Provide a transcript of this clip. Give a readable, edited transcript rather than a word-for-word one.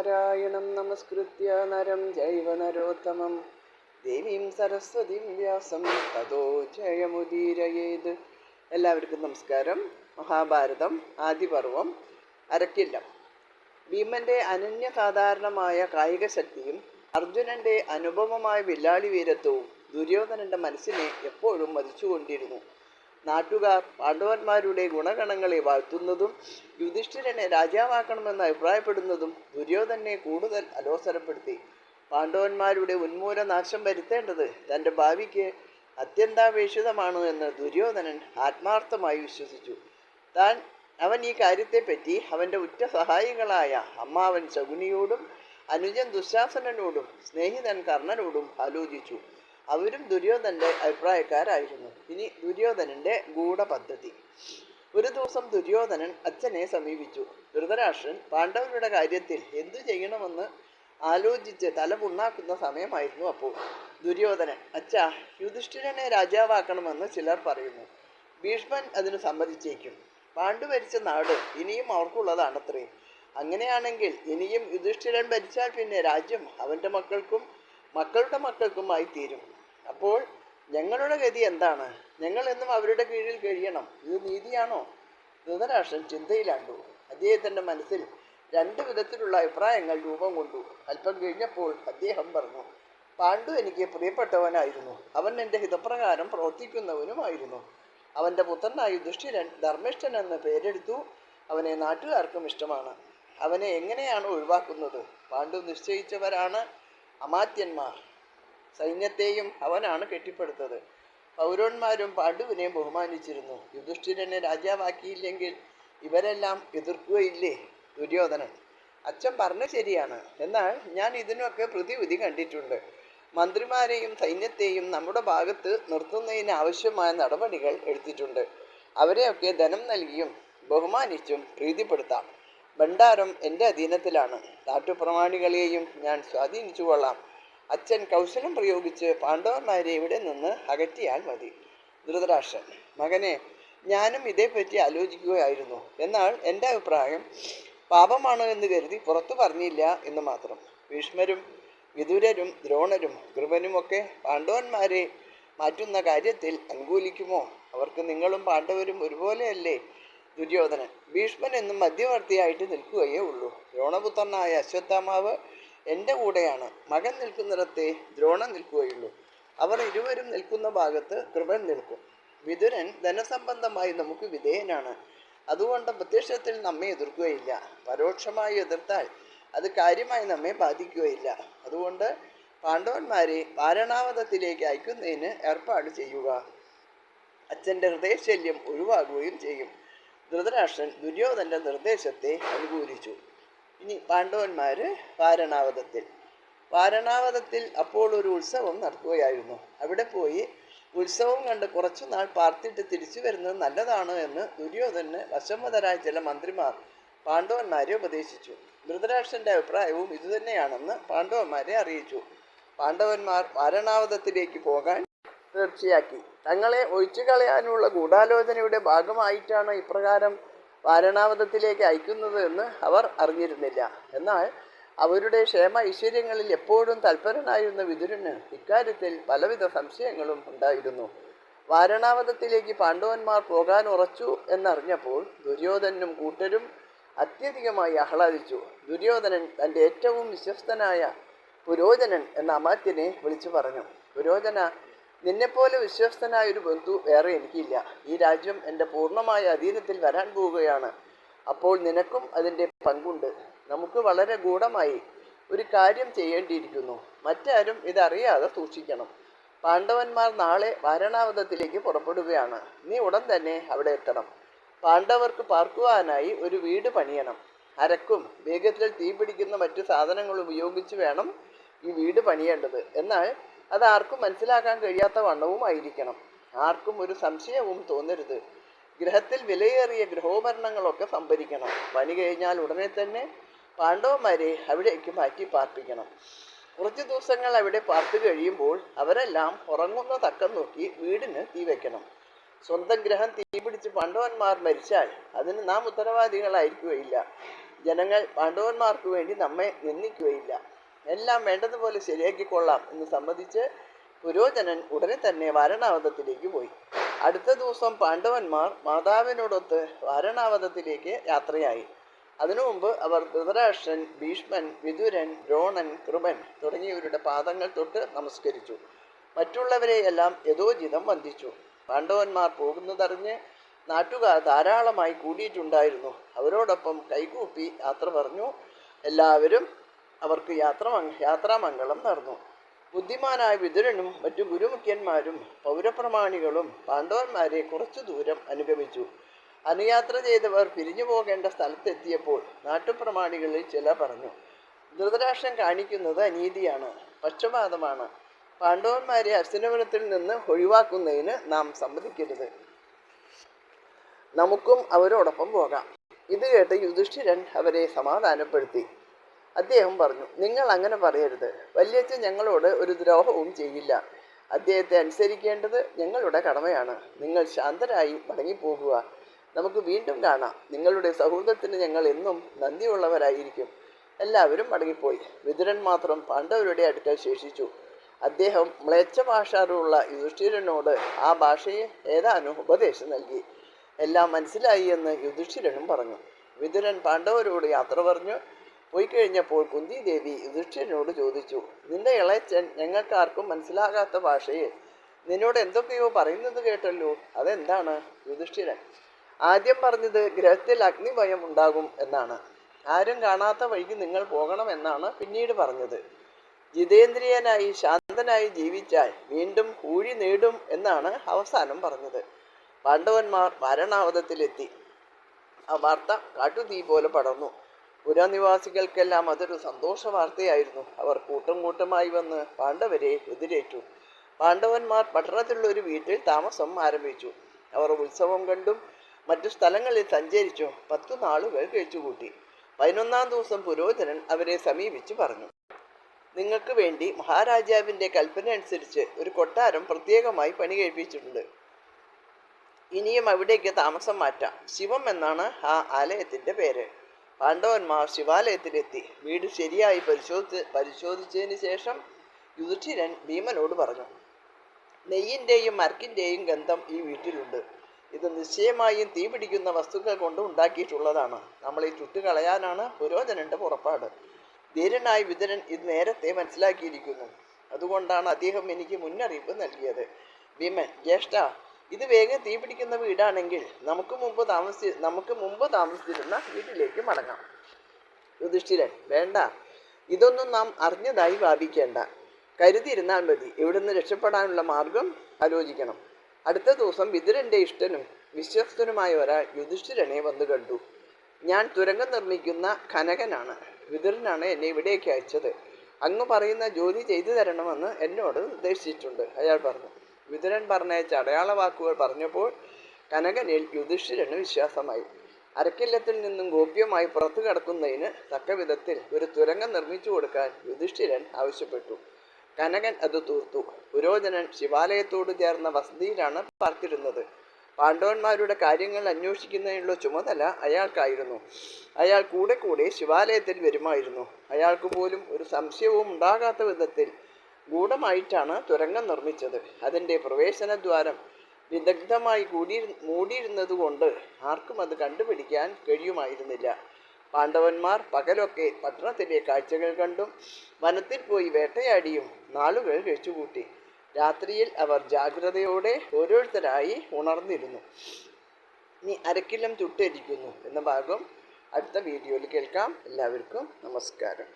നാരായണം നമസ്കൃത്യ നരം ജൈവ നരോത്തമം ദേവീം സരസ്വതീം വ്യാസം തതോ ജയമുദീരയേത്. എല്ലാവർക്കും നമസ്കാരം. മഹാഭാരതം ആദിപർവം അരക്കില്ലം. ഭീമന്റെ അനന്യസാധാരണമായ കായിക ശക്തിയും അർജുനന്റെ അനുപമമായ വില്ലാളി വീരത്വവും ദുര്യോധനന്റെ മനസ്സിനെ എപ്പോഴും മതിച്ചുകൊണ്ടിരുന്നു. നാട്ടുകാർ പാണ്ഡവന്മാരുടെ ഗുണഗണങ്ങളെ വാഴ്ത്തുന്നതും യുധിഷ്ഠിരനെ രാജാവാക്കണമെന്ന് അഭിപ്രായപ്പെടുന്നതും ദുര്യോധനെ കൂടുതൽ അലോസരപ്പെടുത്തി. പാണ്ഡവന്മാരുടെ ഉന്മൂലനാശം വരുത്തേണ്ടത് തൻ്റെ ഭാവിക്ക് അത്യന്താപേക്ഷിതമാണ് എന്ന് ദുര്യോധനൻ ആത്മാർത്ഥമായി വിശ്വസിച്ചു. അവൻ ഈ കാര്യത്തെപ്പറ്റി അവൻ്റെ ഉറ്റ സഹായികളായ അമ്മാവൻ ശകുനിയോടും അനുജൻ ദുശാസനോടും സ്നേഹിതൻ കർണനോടും ആലോചിച്ചു. അവരും ദുര്യോധനന്റെ അഭിപ്രായക്കാരായിരുന്നു. ഇനി ദുര്യോധനന്റെ ഗൂഢപദ്ധതി. ഒരു ദിവസം ദുര്യോധനൻ അച്ഛനെ സമീപിച്ചു. ധൃതരാഷ്ട്രൻ പാണ്ഡവരുടെ കാര്യത്തിൽ എന്തു ചെയ്യണമെന്ന് ആലോചിച്ച് തല പുണ്ണാക്കുന്ന സമയമായിരുന്നു അപ്പോൾ. ദുര്യോധനൻ: അച്ഛാ, യുധിഷ്ഠിരനെ രാജാവാക്കണമെന്ന് ചിലർ പറയുന്നു. ഭീഷ്മൻ അതിന് സമ്മതിച്ചേക്കും. പാണ്ഡു ഭരിച്ച നാട് ഇനിയും അവർക്കുള്ളതാണത്രേ. അങ്ങനെയാണെങ്കിൽ ഇനിയും യുധിഷ്ഠിരൻ ഭരിച്ചാൽ പിന്നെ രാജ്യം അവൻ്റെ മക്കൾക്കും മക്കളുടെ മക്കൾക്കുമായി തീരും. അപ്പോൾ ഞങ്ങളുടെ ഗതി എന്താണ്? ഞങ്ങൾ എന്നും അവരുടെ കീഴിൽ കഴിയണം. ഇത് നീതിയാണോ? ധൃതരാഷ്ട്രൻ ചിന്തയിലാണ്ടു. അദ്ദേഹത്തിൻ്റെ മനസ്സിൽ രണ്ട് വിധത്തിലുള്ള അഭിപ്രായങ്ങൾ രൂപം കൊണ്ടു. അല്പം കഴിഞ്ഞപ്പോൾ അദ്ദേഹം പറഞ്ഞു: പാണ്ഡു എനിക്ക് പ്രിയപ്പെട്ടവനായിരുന്നു. അവൻ എൻ്റെ ഹിതപ്രകാരം പ്രവർത്തിക്കുന്നവനുമായിരുന്നു. അവൻ്റെ പുത്രനായ യുധിഷ്ഠിരൻ ധർമ്മിഷ്ഠൻ എന്ന് പേരെടുത്തു. അവനെ നാട്ടുകാർക്കും ഇഷ്ടമാണ്. അവനെ എങ്ങനെയാണ് ഒഴിവാക്കുന്നത്? പാണ്ഡു നിശ്ചയിച്ചവരാണ് അമാത്യന്മാർ. സൈന്യത്തെയും അവനാണ് കെട്ടിപ്പടുത്തത്. പൗരന്മാരും പാണ്ഡുവിനെ ബഹുമാനിച്ചിരുന്നു. യുധിഷ്ഠിരനെ രാജാവാക്കിയില്ലെങ്കിൽ ഇവരെല്ലാം എതിർക്കുകയില്ലേ? ദുര്യോധനൻ: അച്ഛൻ പറഞ്ഞ ശരിയാണ്. എന്നാൽ ഞാൻ ഇതിനൊക്കെ പ്രതിവിധി കണ്ടിട്ടുണ്ട്. മന്ത്രിമാരെയും സൈന്യത്തെയും നമ്മുടെ ഭാഗത്ത് നിർത്തുന്നതിന് ആവശ്യമായ നടപടികൾ എടുത്തിട്ടുണ്ട്. അവരെയൊക്കെ ധനം നൽകിയും ബഹുമാനിച്ചും പ്രീതിപ്പെടുത്താം. ഭണ്ഡാരം എൻ്റെ അധീനത്തിലാണ്. നാട്ടുപ്രമാണികളെയും ഞാൻ സ്വാധീനിച്ചു കൊള്ളാം. അച്ഛൻ കൗശലം പ്രയോഗിച്ച് പാണ്ഡവന്മാരെ ഇവിടെ നിന്ന് അകറ്റിയാൽ മതി. ധൃതരാഷ്ട്രൻ: മകനെ, ഞാനും ഇതേപ്പറ്റി ആലോചിക്കുകയായിരുന്നു. എന്നാൽ എൻ്റെ അഭിപ്രായം പാപമാണ് എന്ന് കരുതി പുറത്തു പറഞ്ഞില്ല എന്ന് മാത്രം. ഭീഷ്മരും വിദുരരും ദ്രോണരും കൃപനുമൊക്കെ പാണ്ഡവന്മാരെ മാറ്റുന്ന കാര്യത്തിൽ അനുകൂലിക്കുമോ? അവർക്ക് നിങ്ങളും പാണ്ഡവരും ഒരുപോലെയല്ലേ? ദുര്യോധനൻ: ഭീഷ്മൻ എന്നും മധ്യവർത്തിയായിട്ട് നിൽക്കുകയേ ഉള്ളൂ. ദ്രോണപുത്രനായ അശ്വത്ഥാമാവ് എൻ്റെ കൂടെയാണ്. മകൻ നിൽക്കുന്നിടത്തെ ദ്രോണൻ നിൽക്കുകയുള്ളൂ. അവർ ഇരുവരും നിൽക്കുന്ന ഭാഗത്ത് കൃപൻ നിൽക്കും. വിതുരൻ ധനസംബന്ധമായി നമുക്ക് വിധേയനാണ്. അതുകൊണ്ട് പ്രത്യക്ഷത്തിൽ നമ്മെ എതിർക്കുകയില്ല. പരോക്ഷമായി എതിർത്താൽ അത് കാര്യമായി നമ്മെ ബാധിക്കുകയില്ല. അതുകൊണ്ട് പാണ്ഡവന്മാരെ വാരണാവതത്തിലേക്ക് അയക്കുന്നതിന് ഏർപ്പാട് ചെയ്യുക. അച്ഛൻ്റെ ഹൃദയശല്യം ഒഴിവാകുകയും ചെയ്യും. ധൃതരാഷ്ട്രൻ ദുര്യോധനന്റെ നിർദ്ദേശത്തെ അനുകൂലിച്ചു. ഇനി പാണ്ഡവന്മാർ വാരണാവതത്തിൽ അപ്പോൾ ഒരു ഉത്സവം നടക്കുകയായിരുന്നു. അവിടെ പോയി ഉത്സവം കണ്ട് കുറച്ചു നാൾ പാർത്തിട്ട് തിരിച്ചു വരുന്നത് നല്ലതാണ് എന്ന് ദുര്യോധനന് വശംവദരായ ചില മന്ത്രിമാർ പാണ്ഡവന്മാരെ ഉപദേശിച്ചു. ധൃതരാഷ്ട്രന്റെ അഭിപ്രായവും ഇതുതന്നെയാണെന്ന് പാണ്ഡവന്മാരെ അറിയിച്ചു. പാണ്ഡവന്മാർ വാരണാവതത്തിലേക്ക് പോകാൻ തീർച്ചയാക്കി. തങ്ങളെ ഒഴിച്ചു കളയാനുള്ള ഗൂഢാലോചനയുടെ ഭാഗമായിട്ടാണ് ഇപ്രകാരം വാരണാവതത്തിലേക്ക് അയക്കുന്നത് എന്ന് അവർ അറിഞ്ഞിരുന്നില്ല. എന്നാൽ അവരുടെ ക്ഷേമ ഐശ്വര്യങ്ങളിൽ എപ്പോഴും തൽപരനായിരുന്ന വിതുരന് ഇക്കാര്യത്തിൽ പലവിധ സംശയങ്ങളും ഉണ്ടായിരുന്നു. വാരണാവതത്തിലേക്ക് പാണ്ഡവന്മാർ പോകാൻ ഉറച്ചു എന്നറിഞ്ഞപ്പോൾ ദുര്യോധനനും കൂട്ടരും അത്യധികമായി ആഹ്ലാദിച്ചു. ദുര്യോധനൻ തൻ്റെ ഏറ്റവും വിശ്വസ്തനായ പുരോചനൻ എന്ന അമാത്യനെ വിളിച്ചു പറഞ്ഞു: പുരോചന, നിന്നെപ്പോലെ വിശ്വസ്തനായൊരു ബന്ധു വേറെ എനിക്കില്ല. ഈ രാജ്യം എൻ്റെ പൂർണ്ണമായ അധീനത്തിൽ വരാൻ പോവുകയാണ്. അപ്പോൾ നിനക്കും അതിൻ്റെ പങ്കുണ്ട്. നമുക്ക് വളരെ ഗൂഢമായി ഒരു കാര്യം ചെയ്യേണ്ടിയിരിക്കുന്നു. മറ്റാരും ഇതറിയാതെ സൂക്ഷിക്കണം. പാണ്ഡവന്മാർ നാളെ വാരണാവതത്തിലേക്ക് പുറപ്പെടുകയാണ്. നീ ഉടൻ തന്നെ അവിടെ എത്തണം. പാണ്ഡവർക്ക് പാർക്കുവാനായി ഒരു വീട് പണിയണം. അരക്കും വേഗത്തിൽ തീ പിടിക്കുന്ന മറ്റു സാധനങ്ങൾ ഉപയോഗിച്ച് വേണം ഈ വീട് പണിയേണ്ടത്. എന്നാൽ അത് ആർക്കും മനസ്സിലാക്കാൻ കഴിയാത്ത വണ്ണവുമായിരിക്കണം. ആർക്കും ഒരു സംശയവും തോന്നരുത്. ഗൃഹത്തിൽ വിലയേറിയ ഗൃഹോപകരണങ്ങളൊക്കെ സംഭരിക്കണം. പണി കഴിഞ്ഞാൽ ഉടനെ തന്നെ പാണ്ഡവന്മാരെ അവിടേക്ക് മാറ്റി പാർപ്പിക്കണം. കുറച്ച് ദിവസങ്ങൾ അവിടെ പാർത്തു കഴിയുമ്പോൾ അവരെല്ലാം ഉറങ്ങുന്ന തക്കം നോക്കി വീടിന് തീ വയ്ക്കണം. സ്വന്തം ഗ്രഹം തീപിടിച്ച് പാണ്ഡവന്മാർ മരിച്ചാൽ അതിന് നാം ഉത്തരവാദികളായിരിക്കുകയില്ല. ജനങ്ങൾ പാണ്ഡവന്മാർക്ക് വേണ്ടി നമ്മെ നിന്ദിക്കുകയില്ല. എല്ലാം വേണ്ടതുപോലെ ശരിയാക്കിക്കൊള്ളാം എന്ന് സമ്മതിച്ച് പുരോചനൻ ഉടനെ തന്നെ വാരണാവതത്തിലേക്ക് പോയി. അടുത്ത ദിവസം പാണ്ഡവന്മാർ മാതാവിനോടൊത്ത് വാരണാവതത്തിലേക്ക് യാത്രയായി. അതിനു മുമ്പ് അവർ ധൃതരാഷ്ട്രൻ, ഭീഷ്മൻ, വിതുരൻ, ദ്രോണൻ, കൃപൻ തുടങ്ങിയവരുടെ പാദങ്ങൾ തൊട്ട് നമസ്കരിച്ചു. മറ്റുള്ളവരെയെല്ലാം യഥോചിതം വന്ദിച്ചു. പാണ്ഡവന്മാർ പോകുന്നതറിഞ്ഞ് നാട്ടുകാർ ധാരാളമായി കൂടിയിട്ടുണ്ടായിരുന്നു. അവരോടൊപ്പം കൈകൂപ്പി യാത്ര പറഞ്ഞു. എല്ലാവരും അവർക്ക് യാത്രാമംഗളം നേർന്നു. ബുദ്ധിമാനായ വിതുരനും മറ്റു ഗുരുമുഖ്യന്മാരും പൗരപ്രമാണികളും പാണ്ഡവന്മാരെ കുറച്ചു ദൂരം അനുഗമിച്ചു. അനുയാത്ര ചെയ്തവർ പിരിഞ്ഞു പോകേണ്ട സ്ഥലത്തെത്തിയപ്പോൾ നാട്ടുപ്രമാണികളിൽ ചിലർ പറഞ്ഞു, ധൃതരാഷ്ട്രൻ കാണിക്കുന്നത് അനീതിയാണ്, പക്ഷപാതമാണ്. പാണ്ഡവന്മാരെ ഹസ്തിനപുരത്തിൽ നിന്ന് ഒഴിവാക്കുന്നതിന് നാം സമ്മതിക്കരുത്. നമുക്കും അവരോടൊപ്പം പോകാം. ഇത് കേട്ട് യുധിഷ്ഠിരൻ അവരെ സമാധാനപ്പെടുത്തി. അദ്ദേഹം പറഞ്ഞു, നിങ്ങൾ അങ്ങനെ പറയരുത്. വല്യച്ഛൻ ഞങ്ങളോട് ഒരു ദ്രോഹവും ചെയ്യില്ല. അദ്ദേഹത്തെ അനുസരിക്കേണ്ടത് ഞങ്ങളുടെ കടമയാണ്. നിങ്ങൾ ശാന്തരായി മടങ്ങിപ്പോകുക. നമുക്ക് വീണ്ടും കാണാം. നിങ്ങളുടെ സൗഹൃദത്തിന് ഞങ്ങൾ എന്നും നന്ദിയുള്ളവരായിരിക്കും. എല്ലാവരും മടങ്ങിപ്പോയി. വിതുരൻ മാത്രം പാണ്ഡവരുടെ അടുക്കൽ ശേഷിച്ചു. അദ്ദേഹം മ്ലേച്ഛ ഭാഷ അറിവുള്ള യുധിഷ്ഠിരനോട് ആ ഭാഷയെ ഏതാനും ഉപദേശം നൽകി. എല്ലാം മനസ്സിലായി എന്ന് യുധിഷ്ഠിരനും പറഞ്ഞു. വിതുരൻ പാണ്ഡവരോട് യാത്ര പറഞ്ഞു പോയി കഴിഞ്ഞപ്പോൾ കുന്തിദേവി യുധിഷ്ഠിരനോട് ചോദിച്ചു, നിന്റെ ഇളയച്ചൻ ഞങ്ങൾക്കാർക്കും മനസ്സിലാകാത്ത ഭാഷയിൽ നിന്നോട് എന്തൊക്കെയോ പറയുന്നത് കേട്ടല്ലോ, അതെന്താണ്? യുധിഷ്ഠിരൻ ആദ്യം പറഞ്ഞത് ഗ്രഹത്തിൽ അഗ്നിഭയം ഉണ്ടാകും എന്നാണ്. ആരും കാണാത്ത വഴിക്ക് നിങ്ങൾ പോകണമെന്നാണ് പിന്നീട് പറഞ്ഞത്. ജിതേന്ദ്രിയനായി ശാന്തനായി ജീവിച്ചാൽ വീണ്ടും ഊഴി നേടും എന്നാണ് അവസാനം പറഞ്ഞത്. പാണ്ഡവന്മാർ വാരണാവതത്തിലെത്തി. ആ വാർത്ത കാട്ടുതീ പോലെ പടർന്നു. പുരനിവാസികൾക്കെല്ലാം അതൊരു സന്തോഷ വാർത്തയായിരുന്നു. അവർ കൂട്ടം കൂട്ടമായി വന്ന് പാണ്ഡവരെ എതിരേറ്റു. പാണ്ഡവന്മാർ പട്ടണത്തിലുള്ള ഒരു വീട്ടിൽ താമസം ആരംഭിച്ചു. അവർ ഉത്സവം കണ്ടും മറ്റു സ്ഥലങ്ങളിൽ സഞ്ചരിച്ചു 10 നാളുകൾ കഴിച്ചുകൂട്ടി. 11-ാം ദിവസം പുരോചനൻ അവരെ സമീപിച്ചു പറഞ്ഞു, നിങ്ങൾക്ക് വേണ്ടി മഹാരാജാവിൻ്റെ കൽപ്പന അനുസരിച്ച് ഒരു കൊട്ടാരം പ്രത്യേകമായി പണി കഴിപ്പിച്ചിട്ടുണ്ട്. ഇനിയും അവിടേക്ക് താമസം മാറ്റാം. ശിവം എന്നാണ് ആ ആലയത്തിൻ്റെ പേര്. പാണ്ഡവന്മാർ ശിവാലയത്തിലെത്തി. വീട് ശരിയായി പരിശോധിച്ചതിന് ശേഷം യുധിഷ്ഠിരൻ ഭീമനോട് പറഞ്ഞു, നെയ്യിൻ്റെയും മരക്കിൻ്റെയും ഗന്ധം ഈ വീട്ടിലുണ്ട്. ഇത് നിശ്ചയമായും തീ പിടിക്കുന്ന വസ്തുക്കൾ കൊണ്ട് ഉണ്ടാക്കിയിട്ടുള്ളതാണ്. നമ്മളെ ചുട്ടുകളയാനാണ് പുരോചനന്റെ പുറപ്പാട്. ധീരനായ വിതുരൻ ഇത് നേരത്തെ മനസ്സിലാക്കിയിരിക്കുന്നു. അതുകൊണ്ടാണ് അദ്ദേഹം എനിക്ക് മുന്നറിയിപ്പ് നൽകിയത്. ഭീമൻ, ജ്യേഷ്ഠ, ഇത് വേഗം തീ പിടിക്കുന്ന വീടാണെങ്കിൽ നമുക്ക് മുമ്പ് താമസിച്ചിരുന്ന വീട്ടിലേക്ക് മടങ്ങാം. യുധിഷ്ഠിരൻ, വേണ്ട, ഇതൊന്നും നാം അറിഞ്ഞതായി ഭാവിക്കേണ്ട. കരുതിയിരുന്നാൽ മതി. ഇവിടുന്ന് രക്ഷപ്പെടാനുള്ള മാർഗം ആലോചിക്കണം. അടുത്ത ദിവസം വിതുരന്റെ ഇഷ്ടനും വിശ്വസ്തനുമായ ഒരാൾ യുധിഷ്ഠിരനെ വന്നു കണ്ടു. ഞാൻ തുരങ്കം നിർമ്മിക്കുന്ന കനകനാണ്. വിതുരനാണ് എന്നെ ഇവിടേക്ക് അയച്ചത്. അങ്ങ് പറയുന്ന ജോലി ചെയ്തു തരണമെന്ന് എന്നോട് നിർദ്ദേശിച്ചിട്ടുണ്ട്, അയാൾ പറഞ്ഞു. വിതുരൻ പറഞ്ഞയച്ച അടയാള വാക്കുകൾ പറഞ്ഞപ്പോൾ കനകനിൽ യുധിഷ്ഠിരന് വിശ്വാസമായി. അരക്കില്ലത്തിൽ നിന്നും ഗോപ്യമായി പുറത്തു കടക്കുന്നതിന് തക്ക വിധത്തിൽ ഒരു തുരങ്കം നിർമ്മിച്ചു കൊടുക്കാൻ യുധിഷ്ഠിരൻ ആവശ്യപ്പെട്ടു. കനകൻ അത് തീർത്തു. പുരോചനൻ ശിവാലയത്തോട് ചേർന്ന വസതിയിലാണ് പാർത്തിരുന്നത്. പാണ്ഡവന്മാരുടെ കാര്യങ്ങൾ അന്വേഷിക്കുന്നതിനുള്ള ചുമതല അയാൾക്കായിരുന്നു. അയാൾ കൂടെ കൂടെ ശിവാലയത്തിൽ വരുമായിരുന്നു. അയാൾക്ക് പോലും ഒരു സംശയവും ഉണ്ടാകാത്ത വിധത്തിൽ ഗൂഢമായിട്ടാണ് തുരങ്കം നിർമ്മിച്ചത്. അതിൻ്റെ പ്രവേശനദ്വാരം വിദഗ്ധമായി മൂടിയിരുന്നതുകൊണ്ട് ആർക്കും അത് കണ്ടുപിടിക്കാൻ കഴിയുമായിരുന്നില്ല. പാണ്ഡവന്മാർ പകലൊക്കെ പട്ടണത്തിലെ കാഴ്ചകൾ കണ്ടും വനത്തിൽ പോയി വേട്ടയാടിയും നാളുകൾ കഴിച്ചുകൂട്ടി. രാത്രിയിൽ അവർ ജാഗ്രതയോടെ ഓരോരുത്തരായി ഉണർന്നിരുന്നു. ഇനി അരക്കില്ലം ചുട്ടരിക്കുന്നു എന്ന ഭാഗം അടുത്ത വീഡിയോയിൽ കേൾക്കാം. എല്ലാവർക്കും നമസ്കാരം.